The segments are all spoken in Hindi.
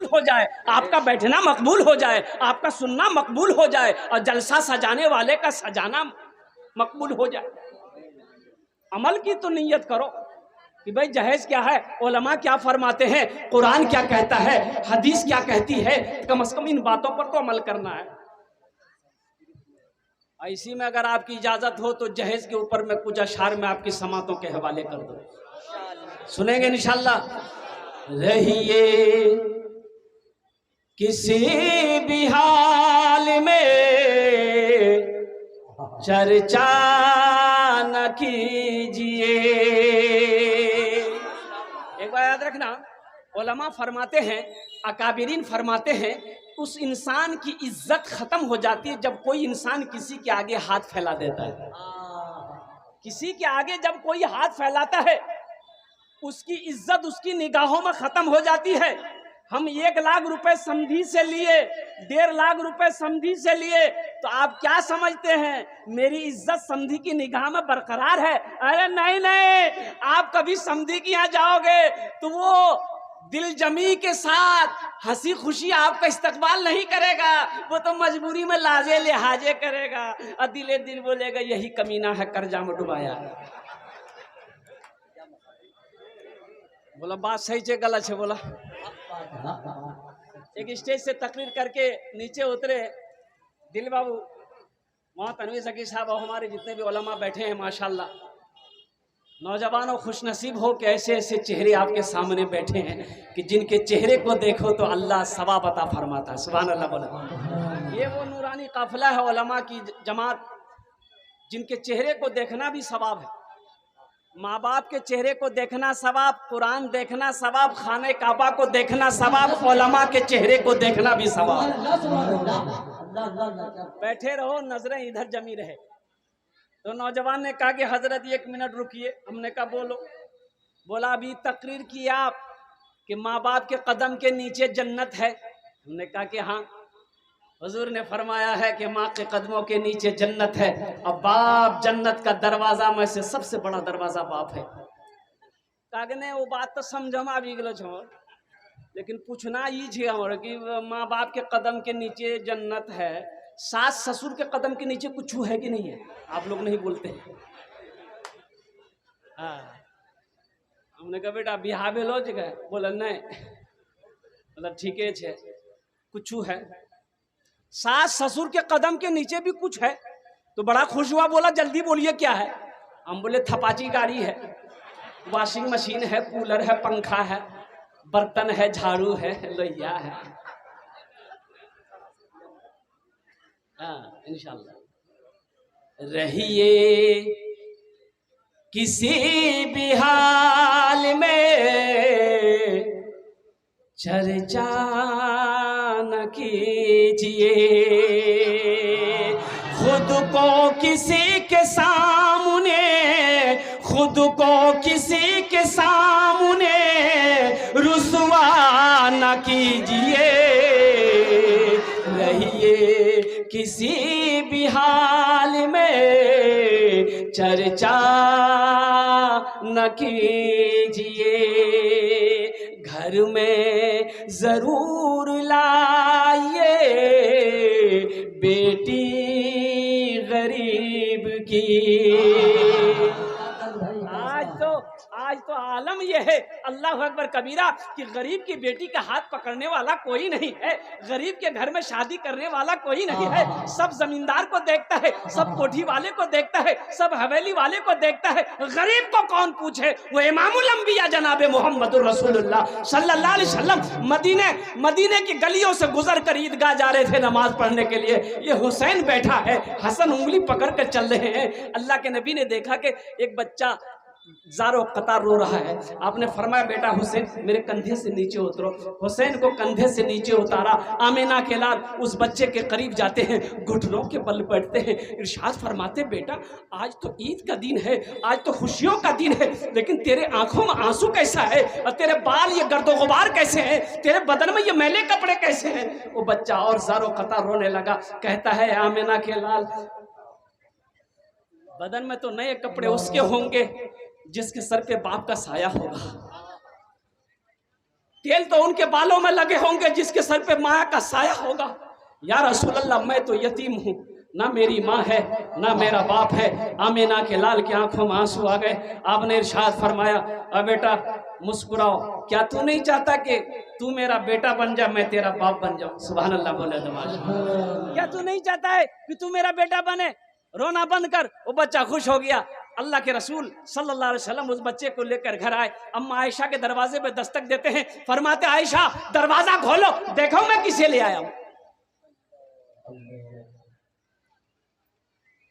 हो जाए, आपका बैठना मकबूल हो जाए, आपका सुनना मकबूल हो जाए और जलसा सजाने वाले का सजाना मकबूल हो जाए। अमल की तो नीयत करो कि भाई जहेज क्या है, उलमा क्या फरमाते हैं, कुरान क्या कहता है, हदीस क्या कहती है, कम से कम इन बातों पर तो अमल करना है। इसी में अगर आपकी इजाजत हो तो जहेज के ऊपर मैं कुछ अशार में आपकी समातों के हवाले कर दूं, सुनेंगे इंशाअल्लाह। रहिए किसी भी हाल में चर्चा न कीजिए। एक बार याद रखना, उलमा फरमाते हैं, अकाबिरीन फरमाते हैं, उस इंसान की इज्जत खत्म हो जाती है जब कोई इंसान किसी के आगे हाथ फैला देता है। किसी के आगे जब कोई हाथ फैलाता है उसकी इज्जत उसकी निगाहों में खत्म हो जाती है। हम 1 लाख रुपए समधी से लिए, 1.5 लाख रुपए समधी से लिए, तो आप क्या समझते हैं मेरी इज्जत समधी की निगाह में बरकरार है? अरे नहीं नहीं, आप कभी समधी के यहाँ जाओगे तो वो दिल जमी के साथ हंसी खुशी आपका इस्तकबाल नहीं करेगा, वो तो मजबूरी में लाजे लिहाजे करेगा और दिले दिल बोलेगा यही कमीना है कर्जा में डुबाया। बोला बात सही है गलत है? बोला एक स्टेज से तकरीर करके नीचे उतरे दिल बाबू, वहाँ तनवीर ज़की साहब और हमारे जितने भी उलमा बैठे हैं माशाल्लाह, नौजवानों खुशनसीब हो कि ऐसे ऐसे चेहरे आपके सामने बैठे हैं कि जिनके चेहरे को देखो तो अल्लाह सवाब अता फरमाता है। सुभान अल्लाह। बोला ये वो नूरानी काफिला है उलमा की जमात जिनके चेहरे को देखना भी सवाब है। माँ बाप के चेहरे को देखना सवाब, कुरान देखना सवाब, खाने काबा को देखना सवाब, उलमा के चेहरे को देखना भी सवाब। बैठे रहो, नजरें इधर जमी रहे। तो नौजवान ने कहा कि हजरत 1 मिनट रुकिए। हमने कहा बोलो। बोला अभी तकरीर की आप कि माँ बाप के कदम के नीचे जन्नत है। हमने कहा कि हाँ, हुजूर ने फरमाया है कि माँ के कदमों के नीचे जन्नत है और बाप जन्नत का दरवाजा में से सबसे बड़ा दरवाजा बाप है। कागने वो बात तो समझो में भी गलो छो, लेकिन पूछना ये छे हमर कि माँ बाप के कदम के नीचे जन्नत है, सास ससुर के कदम के नीचे कुछ है कि नहीं है? आप लोग नहीं बोलते हैं। हाँ, हमने कहा बेटा बिहार में लो जगह, बोला नहीं। मतलब ठीक है, कुछ है। सास ससुर के कदम के नीचे भी कुछ है तो बड़ा खुश हुआ, बोला जल्दी बोलिए क्या है? हम बोले थपाची गाड़ी है, वॉशिंग मशीन है, कूलर है, पंखा है, बर्तन है, झाड़ू है, लोहिया है। हाँ इंशाल्लाह। रहिए किसी भी हाल में चर्चा न कीजिए, खुद को किसी के सामने, खुद को किसी के सामने रुसवा न कीजिए। रहिए किसी भी हाल में चर्चा न कीजिए, घर में जरूर लाइए बेटी गरीब की। आज तो आलम यह है, अल्लाह अकबर कबीरा, कि गरीब की बेटी का हाथ पकड़ने वाला कोई नहीं है, गरीब के घर में शादी करने वाला कोई नहीं है। सब जमींदार को देखता है, सब कोठी वाले को देखता है, सब हवेली वाले को देखता है, गरीब को कौन पूछे? वो इमामुल अंबिया जनाब मोहम्मदुर रसूलुल्लाह सल्लल्लाहु अलैहि वसल्लम मदीने की गलियों से गुजर कर ईदगाह जा रहे थे नमाज पढ़ने के लिए। ये हुसैन बैठा है, हसन उंगली पकड़ कर चल रहे हैं। अल्लाह के नबी ने देखा कि एक बच्चा ज़ारो कतार रो रहा है। आपने फरमाया बेटा हुसैन मेरे कंधे से नीचे उतरो। हुसैन को कंधे से नीचे उतारा। आमिना के लाल उस बच्चे के करीब जाते हैं, घुटनों के बल बैठते हैं, इरशाद फरमाते बेटा आज तो ईद का दिन है, आज तो खुशियों का दिन है, लेकिन तेरे आंखों में आंसू कैसा है और तेरे बाल ये गर्दो गुबार कैसे हैं, तेरे बदन में ये मैले कपड़े कैसे हैं? वो बच्चा और ज़ारो कतार रोने लगा। कहता है आमिना के लाल बदन में तो नए कपड़े उसके होंगे जिसके सर पे बाप का साया होगा। तेल तो उनके बालों में लगे होंगे जिसके सर पे माया का साया होगा। या रसूल अल्लाह, मैं तो यतीम हूँ, ना मेरी माँ है ना मेरा बाप है। आमीना के लाल की आंखों में आंसू आ गए। आपने इरशाद फरमाया, अब बेटा मुस्कुराओ, क्या तू नहीं चाहता कि तू मेरा बेटा बन जा, मैं तेरा बाप बन जाऊं? सुभान अल्लाह बोले तो क्या तू नहीं चाहता है कि तू मेरा बेटा बने? रोना बंद कर। वो बच्चा खुश हो गया। अल्लाह के रसूल सल्लल्लाहु अलैहि वसल्लम उस बच्चे को लेकर घर आए। अम्मा आयशा के दरवाजे पे दस्तक देते हैं, फरमाते आयशा दरवाजा खोलो, देखो मैं किसे ले आया हूं।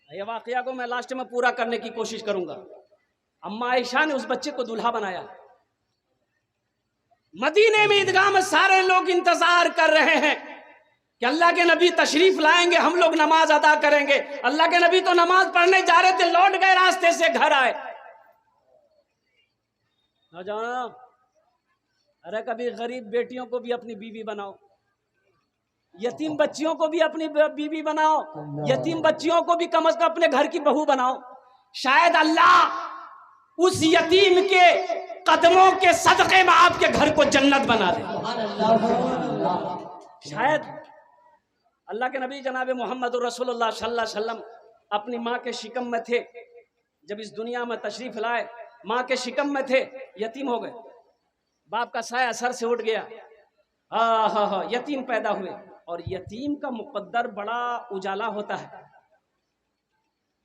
ये वाकया को मैं लास्ट में पूरा करने की कोशिश करूंगा। अम्मा आयशा ने उस बच्चे को दूल्हा बनाया। मदीने में ईदगाह में सारे लोग इंतजार कर रहे हैं कि अल्लाह के नबी तशरीफ लाएंगे, हम लोग नमाज अदा करेंगे। अल्लाह के नबी तो नमाज पढ़ने जा रहे थे, लौट गए, रास्ते से घर आए। नौजवान, अरे कभी गरीब बेटियों को भी अपनी बीवी बनाओ, यतीम बच्चियों को भी अपनी बीवी बनाओ, यतीम बच्चियों को भी कम से कम अपने घर की बहू बनाओ। शायद अल्लाह उस यतीम के कदमों के सदके में आपके घर को जन्नत बना दे। शायद अल्लाह के नबी जनाब मोहम्मद रसूलुल्लाह सल्लल्लाहु अलैहि वसल्लम अपनी माँ के शिकम में थे, जब इस दुनिया में तशरीफ लाए माँ के शिकम में थे, यतीम हो गए, बाप का साया सर से उठ गया। हाँ, यतीम पैदा हुए। और यतीम का मुकद्दर बड़ा उजाला होता है।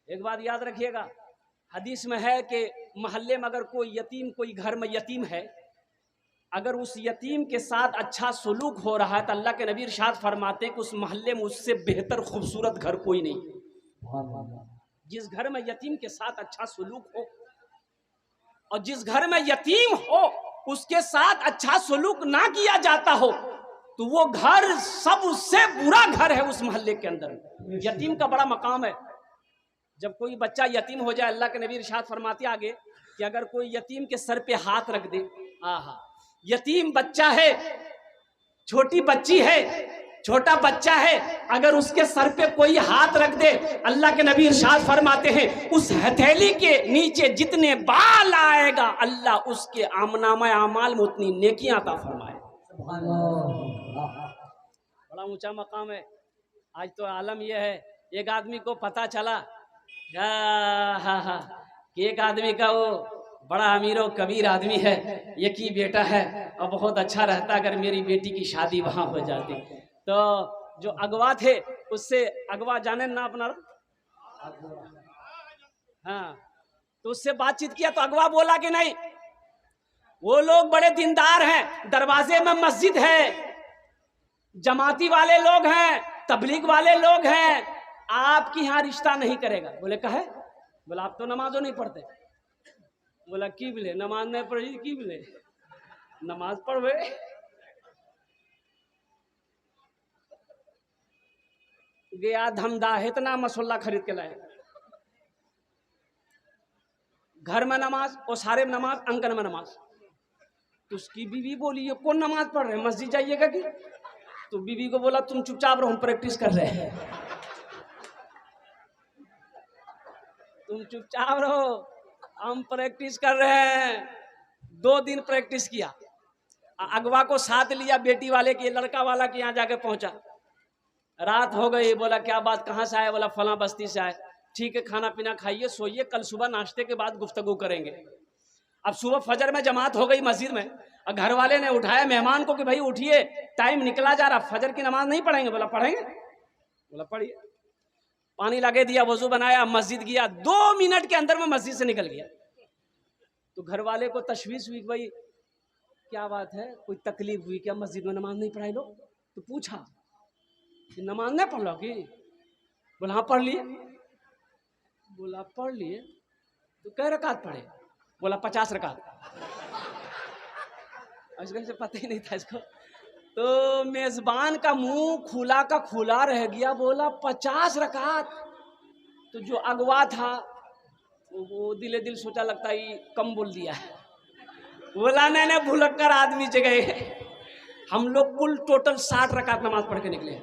एक बात याद रखिएगा, हदीस में है कि मोहल्ले में अगर कोई यतीम, कोई घर में यतीम है, अगर उस यतीम के साथ अच्छा सलूक हो रहा है तो अल्लाह के नबी इरशाद फरमाते हैं कि उस मोहल्ले में उससे बेहतर खूबसूरत घर कोई नहीं। जिस घर में यतीम के साथ अच्छा सलूक हो और जिस घर में यतीम हो उसके साथ अच्छा सलूक ना किया जाता हो तो वो घर सबसे बुरा घर है उस मोहल्ले के अंदर। यतीम का बड़ा मकाम है। जब कोई बच्चा यतीम हो जाए, अल्लाह के नबी इरशाद फरमाते आगे कि अगर कोई यतीम के सर पे हाथ रख दे, यतीम बच्चा है, छोटी बच्ची है, छोटा बच्चा है, अगर उसके सर पे कोई हाथ रख दे, अल्लाह के नबी इरशाद फरमाते हैं उस हथेली के नीचे जितने बाल आएगा अल्लाह उसके आमनामा अमाल में उतनी नेकियां अता फरमाए। बड़ा ऊंचा मकाम है। आज तो आलम यह है, एक आदमी को पता चला कि एक आदमी का वो बड़ा अमीरो कबीर आदमी है, एक ही बेटा है और बहुत अच्छा रहता अगर मेरी बेटी की शादी वहां हो जाती। तो जो अगवा थे उससे, अगवा जाने ना अपना, हाँ, तो उससे बातचीत किया तो अगवा बोला कि नहीं, वो लोग बड़े दीनदार हैं, दरवाजे में मस्जिद है, जमाती वाले लोग हैं, तबलीग वाले लोग हैं, आपकी यहाँ रिश्ता नहीं करेगा। बोले कहे? बोला आप तो नमाजो नहीं पढ़ते। बोला की बोले नमाज नहीं पढ़ी, की बोले नमाज पढ़वे। गया धमदा इतना मसल्ला खरीद के लाए, घर में नमाज और सारे में नमाज, अंगन में नमाज। तो उसकी बीवी बोली ये कौन नमाज पढ़ रहे हैं, मस्जिद जाइएगा कि? तो बीवी को बोला तुम चुपचाप रहो, हम प्रैक्टिस कर रहे हैं। तुम चुपचाप रहो, हम प्रैक्टिस कर रहे हैं। 2 दिन प्रैक्टिस किया, अगवा को साथ लिया, बेटी वाले के, लड़का वाला के यहाँ जाके पहुंचा। रात हो गई, बोला क्या बात, कहाँ से आए? बोला फला बस्ती से आए। ठीक है, खाना पीना खाइए, सोइए, कल सुबह नाश्ते के बाद गुफ्तगू करेंगे। अब सुबह फजर में जमात हो गई मस्जिद में, और घर वाले ने उठाया मेहमान को कि भाई उठिए, टाइम निकला जा रहा, फजर की नमाज नहीं पढ़ेंगे? बोला पढ़ेंगे। बोला पढ़िए। पानी लगे दिया, वजू बनाया, मस्जिद गया, 2 मिनट के अंदर में मस्जिद से निकल गया। तो घर वाले को तशवीश हुई, भाई क्या बात है, कोई तकलीफ हुई क्या, मस्जिद में नमाज नहीं पढ़ाई लो? तो पूछा कि नमाज नहीं पढ़ लो कि? बोला हाँ पढ़ लिए। बोला पढ़ लिए तो कै रकात पढ़े? बोला 50 रकात। आजकल से पता ही नहीं था इसको। तो मेजबान का मुंह खुला का खुला रह गया, बोला 50 रकात। तो जो अगवा था वो दिले दिल सोचा लगता है कम बोल दिया है। बोला नहीं भुलक्कर आदमी जगह, हम लोग कुल टोटल 60 रकात नमाज पढ़ के निकले।